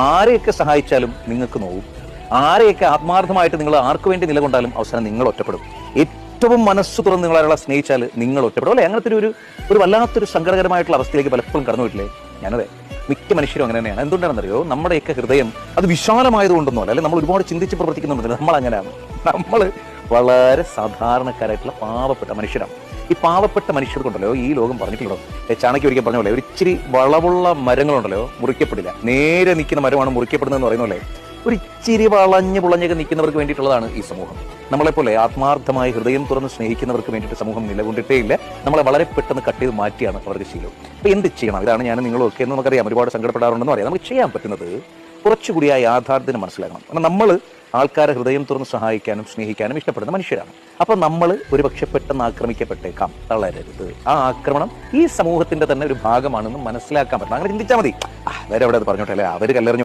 ആരെയൊക്കെ സഹായിച്ചാലും നിങ്ങൾക്ക് നോവും. ആരെയൊക്കെ ആത്മാർത്ഥമായിട്ട് നിങ്ങൾ ആർക്ക് വേണ്ടി നിലകൊണ്ടാലും അവസാനം നിങ്ങൾ ഒറ്റപ്പെടും. ഏറ്റവും മനസ്സ് തുറന്ന് നിങ്ങളെ സ്നേഹിച്ചാൽ നിങ്ങൾ ഒറ്റപ്പെടും അല്ലെ? അങ്ങനത്തെ ഒരു വല്ലാത്തൊരു സങ്കടകരമായിട്ടുള്ള അവസ്ഥയിലേക്ക് പലപ്പോഴും കടന്നു പോയിട്ടില്ലേ? ഞാനതെ മിക്ക മനുഷ്യരും അങ്ങനെ തന്നെയാണ്. എന്തുകൊണ്ടാണെന്നറിയോ? നമ്മുടെയൊക്കെ ഹൃദയം അത് വിശാലമായതുകൊണ്ടൊന്നുമല്ല, അല്ലെ നമ്മൾ ഒരുപാട് ചിന്തിച്ച് പ്രവർത്തിക്കുന്നുണ്ടല്ലോ. നമ്മൾ അങ്ങനെയാണ്. നമ്മൾ വളരെ സാധാരണക്കാരായിട്ടുള്ള പാവപ്പെട്ട മനുഷ്യരാണ്. ഈ പാവപ്പെട്ട മനുഷ്യർക്കുണ്ടല്ലോ ഈ ലോകം പറഞ്ഞിട്ടുണ്ടോ, ചാണക്യ ഒരിക്കൽ പറഞ്ഞ പോലെ ഒരു ഇച്ചിരി വളവുള്ള മരങ്ങളുണ്ടല്ലോ മുറിക്കപ്പെടില്ല. നേരെ നിൽക്കുന്ന മരമാണ് മുറിക്കപ്പെടുന്നതെന്ന് പറയുന്ന പോലെ ഒരു ഇച്ചിരി വളഞ്ഞ് പുളഞ്ഞൊക്കെ നിൽക്കുന്നവർക്ക് വേണ്ടിയിട്ടുള്ളതാണ് ഈ സമൂഹം. നമ്മളെപ്പോലെ ആത്മാർത്ഥമായി ഹൃദയം തുറന്ന് സ്നേഹിക്കുന്നവർക്ക് വേണ്ടിയിട്ട് സമൂഹം നിലകൊണ്ടിട്ടേ ഇല്ല. നമ്മളെ വളരെ പെട്ടെന്ന് കട്ട് ചെയ്ത് മാറ്റിയാണ് അവർക്ക് ശീലം. അപ്പോൾ എന്ത് ചെയ്യണം? ഇതാണ് ഞാൻ നിങ്ങളൊക്കെ എന്ന് നമുക്കറിയാം, ഒരുപാട് സങ്കടപ്പെടാറുണ്ടെന്ന് അറിയാം. നമുക്ക് ചെയ്യാൻ പറ്റുന്നത് കുറച്ചുകൂടി ആ യാഥാർത്ഥ്യം മനസ്സിലാക്കണം. കാരണം നമ്മൾ ആൾക്കാരെ ഹൃദയം തുറന്ന് സഹായിക്കാനും സ്നേഹിക്കാനും ഇഷ്ടപ്പെടുന്ന മനുഷ്യരാണ്. അപ്പോൾ നമ്മൾ ഒരുപക്ഷെ പെട്ടെന്ന് ആക്രമിക്കപ്പെട്ടേക്കാം. തളരരുത്. ആ ആക്രമണം ഈ സമൂഹത്തിന്റെ തന്നെ ഒരു ഭാഗമാണെന്ന് മനസ്സിലാക്കാൻ പറ്റണം. അങ്ങനെ ചിന്തിച്ചാൽ മതി. വേറെ എവിടെ അത് പറഞ്ഞോട്ടെ, അല്ലെ അവർ കല്ലെറിഞ്ഞു